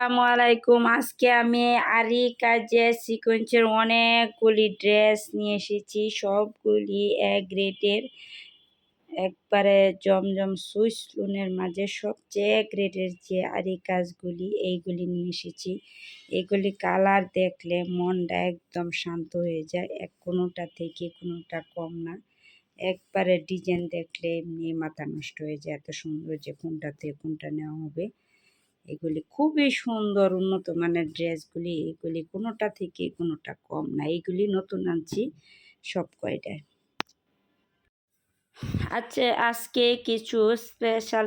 আসসালামু আলাইকুম। আজকে আমি আরি কাজের সিকোয়েন্সের অনেকগুলি ড্রেস নিয়ে এসেছি। সবগুলি এক গ্রেডের, একবারে জমজম সুইস লুনের মাঝে সবচেয়ে গ্রেডের যে আরি কাজগুলি এইগুলি নিয়ে এসেছি। এগুলি কালার দেখলে মনটা একদম শান্ত হয়ে যায়। কোনোটা থেকে কোনোটা কম না। একবারে ডিজাইন দেখলে এমনি মাথা নষ্ট হয়ে যায়, এত সুন্দর যে কোনটা থেকে কোনটা নেওয়া হবে। এগুলি খুবই সুন্দর উন্নত মানের ড্রেসগুলি, এগুলি কোনোটা থেকে কোনোটা কম না। এইগুলি নতুন আনছি সব কয়টায়। আচ্ছা, আজকে কিছু স্পেশাল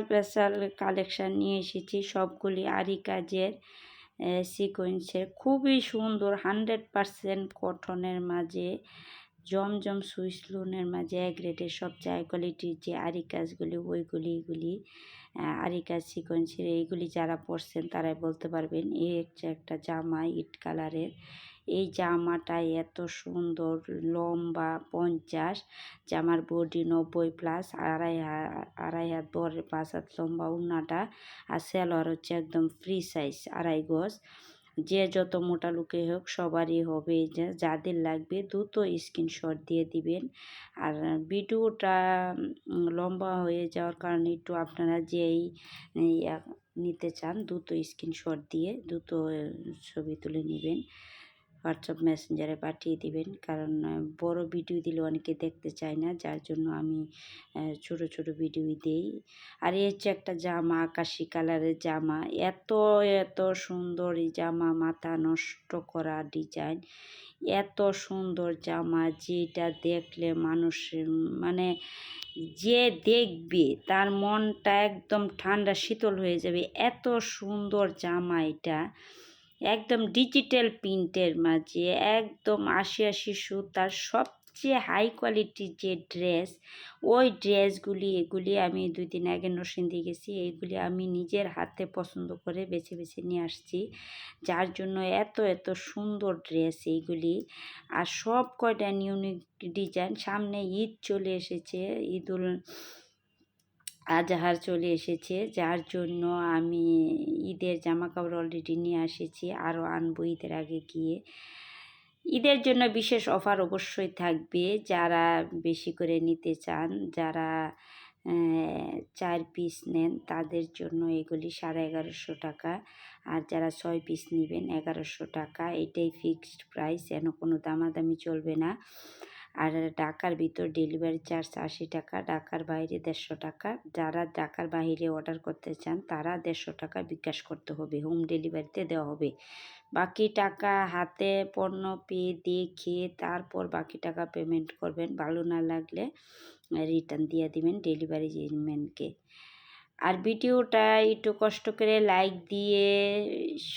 কালেকশান নিয়ে এসেছি। সবগুলি আরি কাজের সিকোয়েন্সের, খুবই সুন্দর 100% কটনের মাঝে জমজম সুইস লুনের মাঝে এক রেটের সবচেয়ে কোয়ালিটির যে আরি কাজগুলি এগুলি আরি কাজ সিকোয়েন্সের। এইগুলি যারা পরছেন তারাই বলতে পারবেন। এই হচ্ছে একটা জামা ইট কালারের। এই জামাটা এত সুন্দর, লম্বা 50, জামার বডি 90+, আড়াই হাত বড়, 5 হাত লম্বা উন্নাটা, আর সেলোয়ার হচ্ছে একদম ফ্রি সাইজ 2.5 গজ। যে যত মোটা লোকে হোক সবারই হবে। যাদের লাগবে দ্রুত স্ক্রিনশট দিয়ে দিবেন। আর ভিডিওটা লম্বা হয়ে যাওয়ার কারণে একটু আপনারা যেই নিতে চান দ্রুত স্ক্রিনশট দিয়ে দ্রুত ছবি তুলে নেবেন, হোয়াটসঅ্যাপ মেসেঞ্জারে পাঠিয়ে দিবেন। কারণ বড় ভিডিও দিলে অনেকে দেখতে চায় না, যার জন্য আমি ছোট ছোট ভিডিও দেই। আর এই হচ্ছে একটা জামা, আকাশি কালারের জামা। এত এত সুন্দর এই জামা, মাথা নষ্ট করা ডিজাইন। এত সুন্দর জামা যেটা দেখলে মানুষ মানে যে দেখবে তার মনটা একদম ঠান্ডা শীতল হয়ে যাবে। এত সুন্দর জামা এটা, একদম ডিজিটাল প্রিন্টের মাঝে, একদম 80 সুতার সবচেয়ে হাই কোয়ালিটির যে ড্রেস, ওই ড্রেসগুলি এগুলি আমি 2 দিন আগে নরসিংদী গেছি। এইগুলি আমি নিজের হাতে পছন্দ করে বেছে বেছে নিয়ে আসছি, যার জন্য এত এত সুন্দর ড্রেস এইগুলি। আর সব কয়টা ইউনিক ডিজাইন। সামনে ঈদ চলে এসেছে, ঈদুল আজহার চলে এসেছে, যার জন্য আমি ঈদের জামা কাপড় অলরেডি নিয়ে এসেছি, আরও আনবো ঈদের আগে গিয়ে। ঈদের জন্য বিশেষ অফার অবশ্যই থাকবে। যারা বেশি করে নিতে চান, যারা 4 পিস নেন তাদের জন্য এগুলি 1150 টাকা। আর যারা 6 পিস নেবেন 1100 টাকা। এটাই ফিক্সড প্রাইস, যেন কোনো দামাদামি চলবে না। আর ঢাকার ভিতর ডেলিভারি চার্জ 80 টাকা, ঢাকার বাইরে 150 টাকা। যারা ঢাকার বাইরে অর্ডার করতে চান তারা 150 টাকা বিকাশ করতে হবে, হোম ডেলিভারিতে দেওয়া হবে। বাকি টাকা হাতে পণ্য পেয়ে দেখে তারপর বাকি টাকা পেমেন্ট করবেন। ভালো না লাগলে রিটার্ন দিয়ে দিবেন ডেলিভারি ম্যানকে। আর ভিডিওটা একটু কষ্ট করে লাইক দিয়ে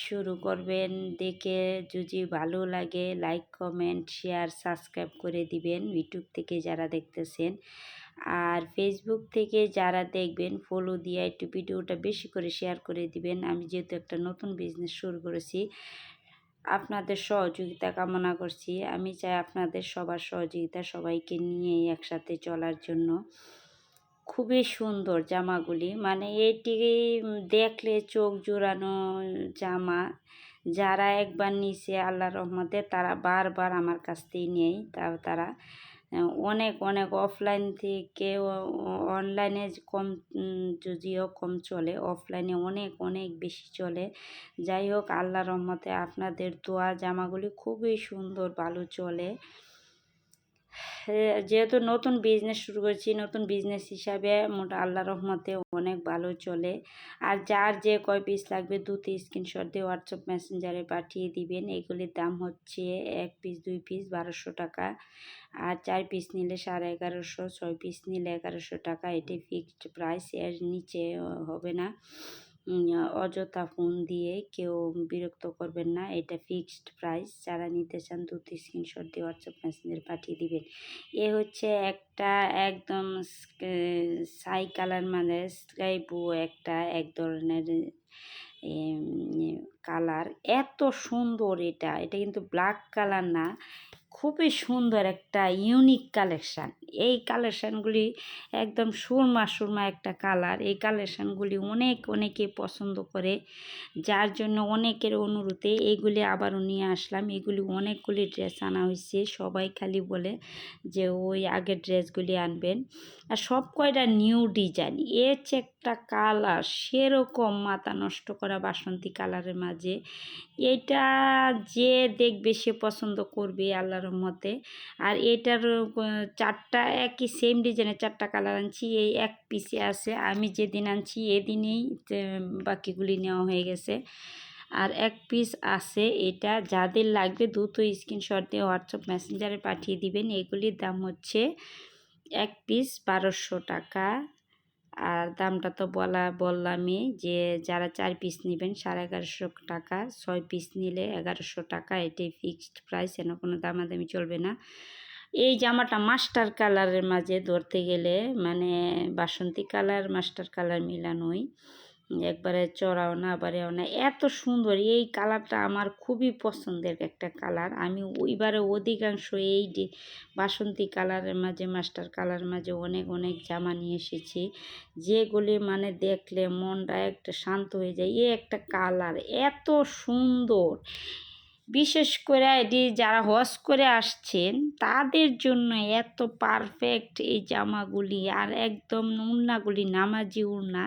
শুরু করবেন। দেখে যদি ভালো লাগে লাইক, কমেন্ট, শেয়ার, সাবস্ক্রাইব করে দিবেন ইউটিউব থেকে যারা দেখতেছেন। আর ফেসবুক থেকে যারা দেখবেন ফলো দিয়ে একটু ভিডিওটা বেশি করে শেয়ার করে দিবেন। আমি যেহেতু একটা নতুন বিজনেস শুরু করেছি, আপনাদের সহযোগিতা কামনা করছি। আমি চাই আপনাদের সবার সহযোগিতা, সবাইকে নিয়ে একসাথে চলার জন্য। খুবই সুন্দর জামাগুলি, মানে এটি দেখলে চোখ জুড়ানো জামা। যারা একবার নিছে আল্লাহর রহমতে তারা বারবার আমার কাছ থেকে নেয়। তারা অনেক অনেক অফলাইন থেকে, অনলাইনে কম, যদিও কম চলে, অফলাইনে অনেক অনেক বেশি চলে। যাই হোক, আল্লাহর রহমতে আপনাদের দোয়া জামাগুলি খুবই সুন্দর, ভালো চলে। যেহেতু নতুন বিজনেস শুরু করেছি, নতুন বিজনেস হিসাবে আল্লাহর রহমতে অনেক ভালো চলে। আর যার যে কয় পিস লাগবে দ্রুত স্ক্রিনশট দিয়ে হোয়াটসঅ্যাপ মেসেঞ্জারে পাঠিয়ে দিবেন। এগুলির দাম হচ্ছে 1 পিস 2 পিস 1200 টাকা, আর 4 পিস নিলে 1150, 6 পিস নিলে 1100 টাকা। এটাই ফিক্সড প্রাইস, এর নিচে হবে না। অযথা ফোন দিয়ে কেউ বিরক্ত করবেন না, এটা ফিক্সড প্রাইস। যারা নিতে চান দ্রুত স্ক্রিনশট দিয়ে হোয়াটসঅ্যাপ মেসেঞ্জারে পাঠিয়ে দিবেন। এ হচ্ছে একটা একদম ছাই কালার, মানে স্কাই ব্লু একটা এক ধরনের কালার। এত সুন্দর এটা, এটা কিন্তু ব্ল্যাক কালার না, খুবই সুন্দর একটা ইউনিক কালেকশান। এই কালেকশানগুলি একদম সুরমা সুরমা একটা কালার। এই কালেকশানগুলি অনেকে পছন্দ করে, যার জন্য অনেকের অনুরোধে এইগুলি আবারও নিয়ে আসলাম। এগুলি অনেকগুলি ড্রেস আনা হয়েছে, সবাই খালি বলে যে ওই আগের ড্রেসগুলি আনবেন। আর সব কয়টা নিউ ডিজাইন, হচ্ছে একটা কালার সেরকম মাথা নষ্ট করা বাসন্তী কালারের মাঝে। এটা যে দেখবে সে পছন্দ করবে আল্লাহর রহমতে। আর এটার 4টা একই সেম ডিজাইনের 4টা কালার আনছি, এই এক পিসে আছে। আমি যেদিন আনছি এদিনেই বাকিগুলি নেওয়া হয়ে গেছে, আর এক পিস আছে। এটা যাদের লাগবে দ্রুত স্ক্রিনশট দিয়ে হোয়াটসঅ্যাপ মেসেঞ্জারে পাঠিয়ে দিবেন। এগুলির দাম হচ্ছে এক পিস 1200 টাকা। আর দামটা তো বললামই যে যারা 4 পিস নেবেন 1150 টাকা, 6 পিস নিলে 1100 টাকা। এটাই ফিক্সড প্রাইস, এন কোনো দামাদামি চলবে না। এই জামাটা মাস্টার কালারের মাঝে ধরতে গেলে মানে বাসন্তী কালার মাস্টার কালার মিলানোই, একবারে চড়াও না আবারেও না, এত সুন্দর। এই কালারটা আমার খুবই পছন্দের একটা কালার। আমি ওইবারে অধিকাংশ এই বাসন্তী কালারের মাঝে মাস্টার কালারের মাঝে অনেক জামা নিয়ে এসেছি, যেগুলি মানে দেখলে মনটা একটা শান্ত হয়ে যায়। এই একটা কালার এত সুন্দর, বিশেষ করে এটি যারা হজ করে আসছেন তাদের জন্য এত পারফেক্ট এই জামাগুলি। আর একদম উড়নাগুলি নামাজি উড়না,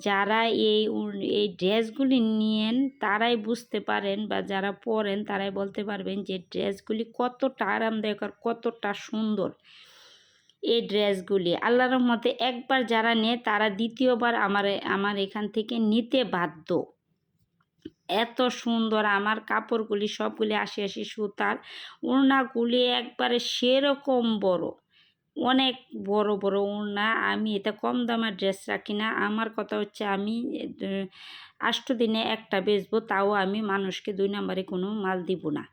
যারা এই ড্রেসগুলি নিয়েন তারাই বুঝতে পারেন, বা যারা পরেন তারাই বলতে পারবেন যে ড্রেসগুলি কতটা আরামদায়ক আর কতটা সুন্দর। এই ড্রেসগুলি আল্লাহর রহমতে একবার যারা নেয় তারা দ্বিতীয়বার আমার এখান থেকে নিতে বাধ্য। এত সুন্দর আমার কাপড়গুলি সবগুলি 80 সুতার, ওড়নাগুলি একবারে সেরকম বড়, অনেক বড় ওড়না। আমি এটা কম দামের ড্রেস রাখি না। আমার কথা হচ্ছে আমি 8 দিনে একটা বেচবো, তাও আমি মানুষকে 2 নম্বরে কোনো মাল দিব না।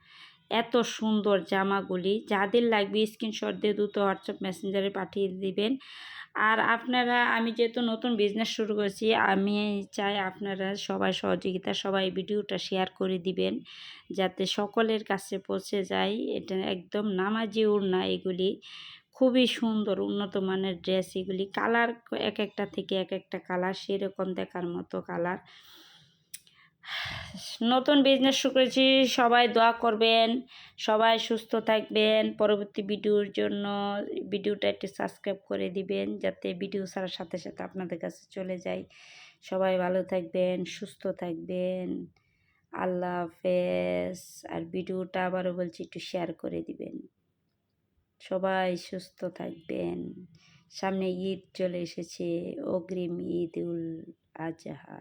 এত সুন্দর জামাগুলি, যাদের লাগবে স্ক্রিনশট দিয়ে দ্রুত হোয়াটসঅ্যাপ মেসেঞ্জারে পাঠিয়ে দিবেন। আর আপনারা, আমি যেহেতু নতুন বিজনেস শুরু করেছি, আমি চাই আপনারা সবাই সহযোগিতা, সবাই ভিডিওটা শেয়ার করে দিবেন যাতে সকলের কাছে পৌঁছে যায়। এটা একদম নামাজি ওড়না, এগুলি খুবই সুন্দর উন্নত মানের ড্রেস। এগুলি কালার এক একটা থেকে এক একটা কালার সেরকম দেখার মতো কালার। নতুন বিজনেস শুরু করেছি, সবাই দোয়া করবেন, সবাই সুস্থ থাকবেন। পরবর্তী ভিডিওর জন্য ভিডিওটা একটু সাবস্ক্রাইব করে দিবেন যাতে ভিডিও ছাড়ার সাথে সাথে আপনাদের কাছে চলে যায়। সবাই ভালো থাকবেন, সুস্থ থাকবেন। আল্লাহ হাফেজ। আর ভিডিওটা আবারও বলছি একটু শেয়ার করে দিবেন। সবাই সুস্থ থাকবেন। সামনে ঈদ চলে এসেছে, অগ্রিম ঈদ উল আজহা।